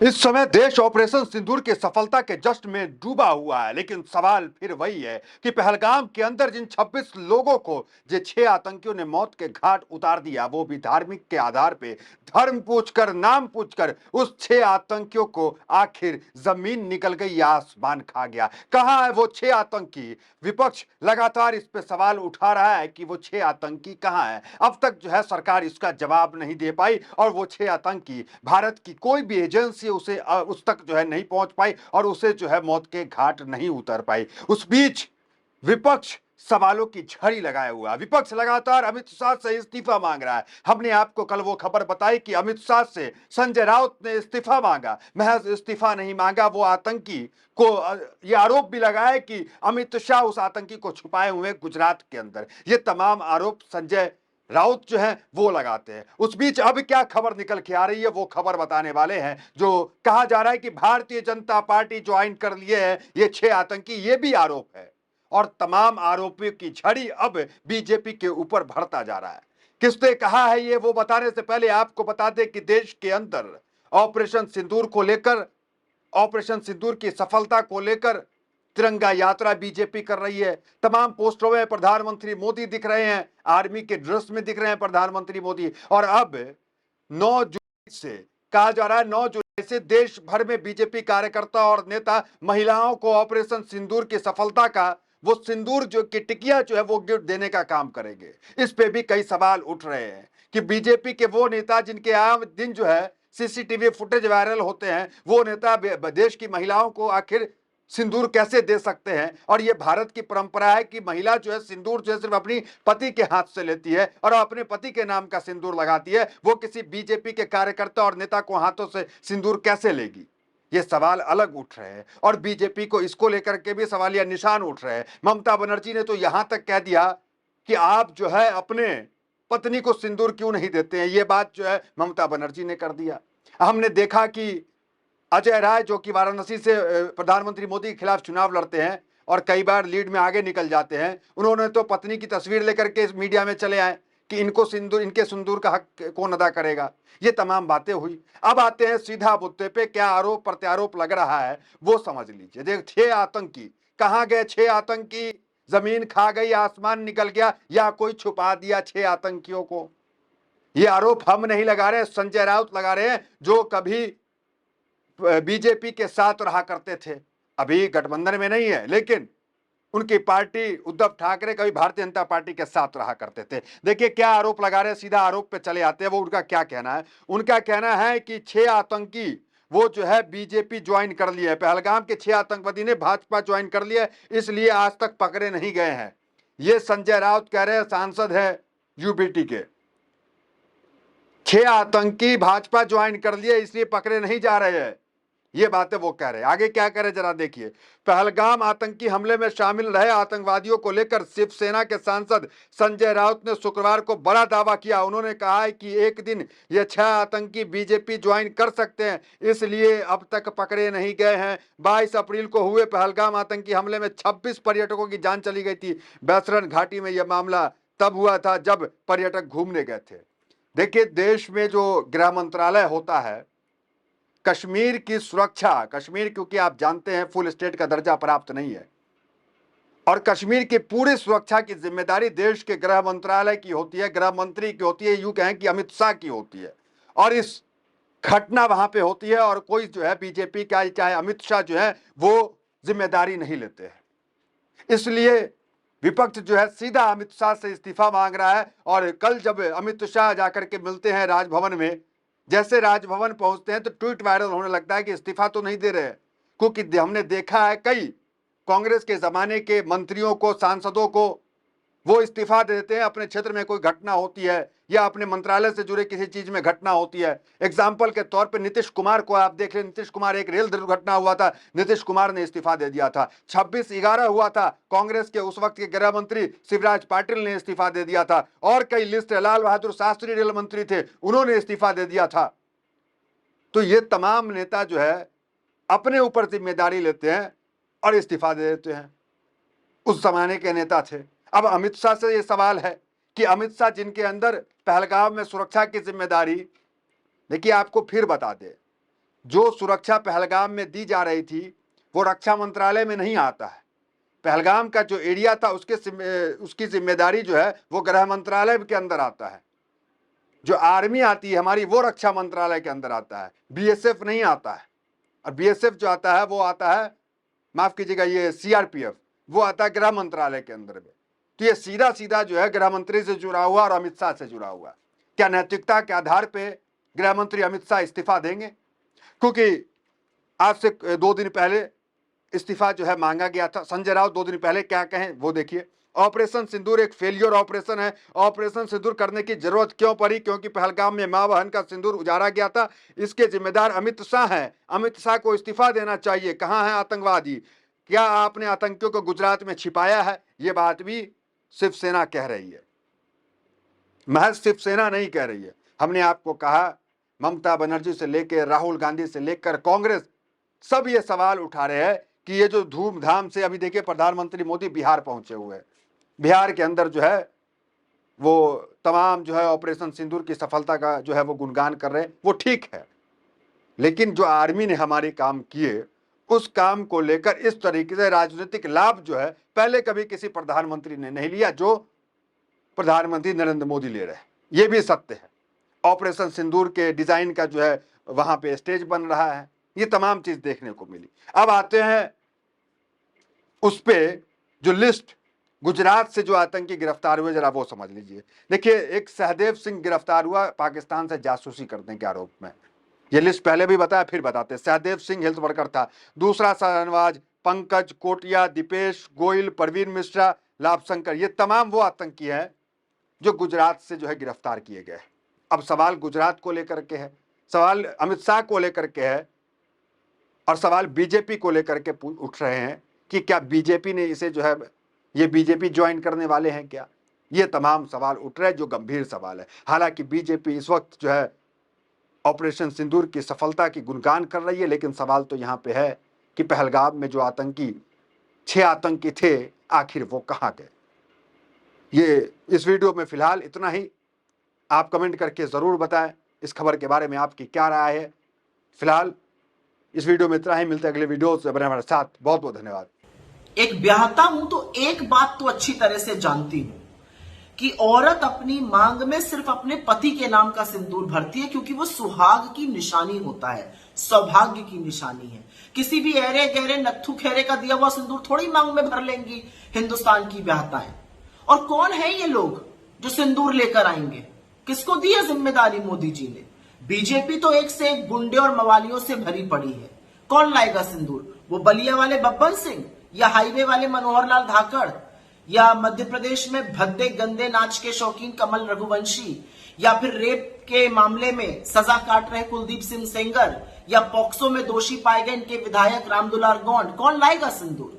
इस समय देश ऑपरेशन सिंदूर की सफलता के जश्न में डूबा हुआ है, लेकिन सवाल फिर वही है कि पहलगाम के अंदर जिन 26 लोगों को जो 6 आतंकियों ने मौत के घाट उतार दिया, वो भी धार्मिक के आधार पे, धर्म पूछकर, नाम पूछकर, उस 6 आतंकियों को आखिर जमीन निकल गई या आसमान खा गया। कहां है वो 6 आतंकी? विपक्ष लगातार इस पे सवाल उठा रहा है कि वो 6 आतंकी कहां है। अब तक जो है सरकार इसका जवाब नहीं दे पाई और वो 6 आतंकी भारत की कोई भी एजेंसी उसे उस तक जो है नहीं पहुंच पाई और उसे जो है मौत के घाट नहीं उतर पाई। उस बीच विपक्ष सवालों की झड़ी लगाया हुआ है। विपक्ष लगातार अमित शाह से इस्तीफा मांग रहा है। हमने आपको कल वो खबर बताई कि अमित शाह से संजय राउत ने इस्तीफा मांगा। महज इस्तीफा नहीं मांगा, वो आतंकी को ये आरोप भी लगाया कि अमित शाह उस आतंकी को छुपाए हुए गुजरात के अंदर। ये तमाम आरोप संजय राउत जो है वो लगाते हैं। उस बीच अब क्या खबर निकल के आ रही है वो खबर बताने वाले हैं। जो कहा जा रहा है कि भारतीय जनता पार्टी ज्वाइन कर लिए हैं ये 6 आतंकी, ये भी आरोप है और तमाम आरोपियों की झड़ी अब बीजेपी के ऊपर बढ़ता जा रहा है। किसने कहा है ये वो बताने से पहले आपको बता दें कि देश के अंदर ऑपरेशन सिंदूर को लेकर, ऑपरेशन सिंदूर की सफलता को लेकर तिरंगा यात्रा बीजेपी कर रही है। तमाम पोस्टरों में प्रधानमंत्री मोदी दिख रहे हैं, आर्मी के ड्रेस में दिख रहे हैं प्रधानमंत्री मोदी। और अब 9 जुलाई से कहा जा रहा है, 9 जुलाई से देश भर में बीजेपी कार्यकर्ता और नेता महिलाओं को ऑपरेशन सिंदूर की सफलता का वो सिंदूर जो की टिकिया जो है वो गिफ्ट देने का काम करेंगे। इस पे भी कई सवाल उठ रहे हैं कि बीजेपी के वो नेता जिनके आम दिन जो है सीसीटीवी फुटेज वायरल होते हैं, वो नेता देश की महिलाओं को आखिर सिंदूर कैसे दे सकते हैं? और ये भारत की परंपरा है कि महिला जो है सिंदूर जो है सिर्फ अपनी पति के हाथ से लेती है और अपने पति के नाम का सिंदूर लगाती है। वो किसी बीजेपी के कार्यकर्ता और नेता को हाथों से सिंदूर कैसे लेगी? ये सवाल अलग उठ रहे हैं और बीजेपी को इसको लेकर के भी सवालिया निशान उठ रहे हैं। ममता बनर्जी ने तो यहां तक कह दिया कि आप जो है अपने पत्नी को सिंदूर क्यों नहीं देते हैं। ये बात जो है ममता बनर्जी ने कर दिया। हमने देखा कि अजय राय जो कि वाराणसी से प्रधानमंत्री मोदी के खिलाफ चुनाव लड़ते हैं और कई बार लीड में आगे निकल जाते हैं, उन्होंने तो पत्नी की तस्वीर लेकर के मीडिया में चले आए कि इनको सिंदूर, इनके सिंदूर का हक कौन अदा करेगा। ये तमाम बातें हुई। अब आते हैं सीधा मुद्दे पे, क्या आरोप प्रत्यारोप लग रहा है वो समझ लीजिए। देख, 6 आतंकी कहां गए? 6 आतंकी जमीन खा गई, आसमान निकल गया या कोई छुपा दिया 6 आतंकियों को? ये आरोप हम नहीं लगा रहे, संजय राउत लगा रहे हैं जो कभी बीजेपी के साथ रहा करते थे। अभी गठबंधन में नहीं है, लेकिन उनकी पार्टी उद्धव ठाकरे कभी भारतीय जनता पार्टी के साथ रहा करते थे। देखिए क्या आरोप लगा रहे हैं, सीधा आरोप पे चले आते हैं। वो उनका क्या कहना है? उनका कहना है कि 6 आतंकी वो जो है बीजेपी ज्वाइन कर लिए है। पहलगाम के 6 आतंकवादी ने भाजपा ज्वाइन कर लिया, इसलिए आज तक पकड़े नहीं गए हैं। ये संजय राउत कह रहे हैं, सांसद है यूबीटी के। 6 आतंकी भाजपा ज्वाइन कर लिए इसलिए पकड़े नहीं जा रहे हैं, ये बातें वो कह रहे हैं। आगे क्या करे जरा देखिए। पहलगाम आतंकी हमले में शामिल रहे आतंकवादियों को लेकर शिवसेना के सांसद संजय राउत ने शुक्रवार को बड़ा दावा किया। उन्होंने कहा है कि एक दिन ये 6 आतंकी बीजेपी ज्वाइन कर सकते हैं, इसलिए अब तक पकड़े नहीं गए हैं। 22 अप्रैल को हुए पहलगाम आतंकी हमले में 26 पर्यटकों की जान चली गई थी। बैसरन घाटी में यह मामला तब हुआ था जब पर्यटक घूमने गए थे। देखिए, देश में जो गृह मंत्रालय होता है, कश्मीर की सुरक्षा, कश्मीर क्योंकि आप जानते हैं फुल स्टेट का दर्जा प्राप्त नहीं है और कश्मीर की पूरी सुरक्षा की जिम्मेदारी देश के गृह मंत्रालय की होती है, गृह मंत्री की होती है, यूं कहें कि अमित शाह की होती है। और इस घटना वहां पे होती है और कोई जो है बीजेपी का चाहे अमित शाह जो है वो जिम्मेदारी नहीं लेते हैं। इसलिए विपक्ष जो है सीधा अमित शाह से इस्तीफा मांग रहा है। और कल जब अमित शाह जाकर के मिलते हैं राजभवन में, जैसे राजभवन पहुंचते हैं तो ट्वीट वायरल होने लगता है कि इस्तीफा तो नहीं दे रहे, क्योंकि हमने देखा है कई कांग्रेस के जमाने के मंत्रियों को, सांसदों को वो इस्तीफा देते हैं अपने क्षेत्र में कोई घटना होती है या अपने मंत्रालय से जुड़े किसी चीज में घटना होती है। एग्जाम्पल के तौर पे नीतीश कुमार को आप देख लें, नीतीश कुमार, एक रेल दुर्घटना हुआ था, नीतीश कुमार ने इस्तीफा दे दिया था। 26/11 हुआ था, कांग्रेस के उस वक्त के गृह मंत्री शिवराज पाटिल ने इस्तीफा दे दिया था। और कई लिस्ट है, लाल बहादुर शास्त्री रेल मंत्री थे, उन्होंने इस्तीफा दे दिया था। तो ये तमाम नेता जो है अपने ऊपर जिम्मेदारी लेते हैं और इस्तीफा दे देते हैं। उस जमाने के नेता थे। अब अमित शाह से ये सवाल है कि अमित शाह जिनके अंदर पहलगाम में सुरक्षा की जिम्मेदारी, देखिए आपको फिर बता दे, जो सुरक्षा पहलगाम में दी जा रही थी वो रक्षा मंत्रालय में नहीं आता है। पहलगाम का जो एरिया था उसकी जिम्मेदारी जो है वो गृह मंत्रालय के अंदर आता है। जो आर्मी आती है हमारी वो रक्षा मंत्रालय के अंदर आता है, बीएसएफ नहीं आता है। और बीएसएफ जो आता है वो आता है, माफ कीजिएगा, ये सीआरपीएफ, वो आता है गृह मंत्रालय के अंदर में। तो ये सीधा सीधा जो है गृह मंत्री से जुड़ा हुआ और अमित शाह से जुड़ा हुआ। क्या नैतिकता के आधार पे गृह मंत्री अमित शाह इस्तीफा देंगे? क्योंकि आज से 2 दिन पहले इस्तीफा जो है मांगा गया था। संजय राउत 2 दिन पहले क्या कहें वो देखिए। ऑपरेशन सिंदूर एक फेलियर ऑपरेशन है। ऑपरेशन सिंदूर करने की जरूरत क्यों पड़ी? क्योंकि पहलगाम में मां बहन का सिंदूर उजाड़ा गया था। इसके जिम्मेदार अमित शाह हैं। अमित शाह को इस्तीफा देना चाहिए। कहां है आतंकवादी? क्या आपने आतंकियों को गुजरात में छिपाया है? ये बात भी शिवसेना कह रही है, महज शिवसेना नहीं कह रही है। हमने आपको कहा, ममता बनर्जी से लेकर राहुल गांधी से लेकर कांग्रेस सब ये सवाल उठा रहे हैं कि ये जो धूमधाम से, अभी देखिए प्रधानमंत्री मोदी बिहार पहुंचे हुए हैं, बिहार के अंदर जो है वो तमाम जो है ऑपरेशन सिंदूर की सफलता का जो है वो गुणगान कर रहे हैं। वो ठीक है, लेकिन जो आर्मी ने हमारे काम किए उस काम को लेकर इस तरीके से राजनीतिक लाभ जो है पहले कभी किसी प्रधानमंत्री ने नहीं लिया जो प्रधानमंत्री नरेंद्र मोदी ले रहे हैं। ये भी सत्य है। ऑपरेशन सिंदूर के डिजाइन का जो है वहां पे स्टेज बन रहा है, ये तमाम चीज देखने को मिली। अब आते हैं उस पे जो लिस्ट गुजरात से जो आतंकी गिरफ्तार हुए, जरा वो समझ लीजिए। देखिए, एक सहदेव सिंह गिरफ्तार हुआ पाकिस्तान से जासूसी करने के आरोप में। ये लिस्ट पहले भी बताया, फिर बताते। सहदेव सिंह हेल्थ वर्कर था। दूसरा शाहनवाज, पंकज कोटिया, दीपेश गोयल, परवीन मिश्रा, लाभशंकर, ये तमाम वो आतंकी हैं जो गुजरात से जो है गिरफ्तार किए गए। अब सवाल गुजरात को लेकर के है, सवाल अमित शाह को लेकर के है, और सवाल बीजेपी को लेकर के उठ रहे हैं कि क्या बीजेपी ने इसे जो है, ये बीजेपी ज्वाइन करने वाले हैं क्या? ये तमाम सवाल उठ रहे हैं जो गंभीर सवाल है। हालांकि बीजेपी इस वक्त जो है ऑपरेशन सिंदूर की सफलता की गुणगान कर रही है, लेकिन सवाल तो यहां पे है कि पहलगाम में जो 6 आतंकी थे आखिर वो कहां गए। ये इस वीडियो में फिलहाल इतना ही। आप कमेंट करके जरूर बताएं इस खबर के बारे में आपकी क्या राय है। फिलहाल इस वीडियो में इतना ही, मिलते हैं अगले वीडियो से। बने हमारे साथ। बहुत बहुत धन्यवाद। एक ब्याहता हूं तो एक बात तो अच्छी तरह से जानती हूं कि औरत अपनी मांग में सिर्फ अपने पति के नाम का सिंदूर भरती है, क्योंकि वो सुहाग की निशानी होता है, सौभाग्य की निशानी है। किसी भी ऐरे गहरे नत्थु खेरे का दिया हुआ सिंदूर थोड़ी मांग में भर लेंगी हिंदुस्तान की ब्याहताएं। और कौन है ये लोग जो सिंदूर लेकर आएंगे? किसको दी है जिम्मेदारी मोदी जी ने? बीजेपी तो एक से एक गुंडे और मवालियों से भरी पड़ी है। कौन लाएगा सिंदूर? वो बलिया वाले बब्बन सिंह, या हाईवे वाले मनोहर लाल धाकड़, या मध्य प्रदेश में भद्दे गंदे नाच के शौकीन कमल रघुवंशी, या फिर रेप के मामले में सजा काट रहे कुलदीप सिंह सेंगर, या पॉक्सो में दोषी पाए गए इनके विधायक रामदुलार गौंड? कौन लाएगा सिंदूर?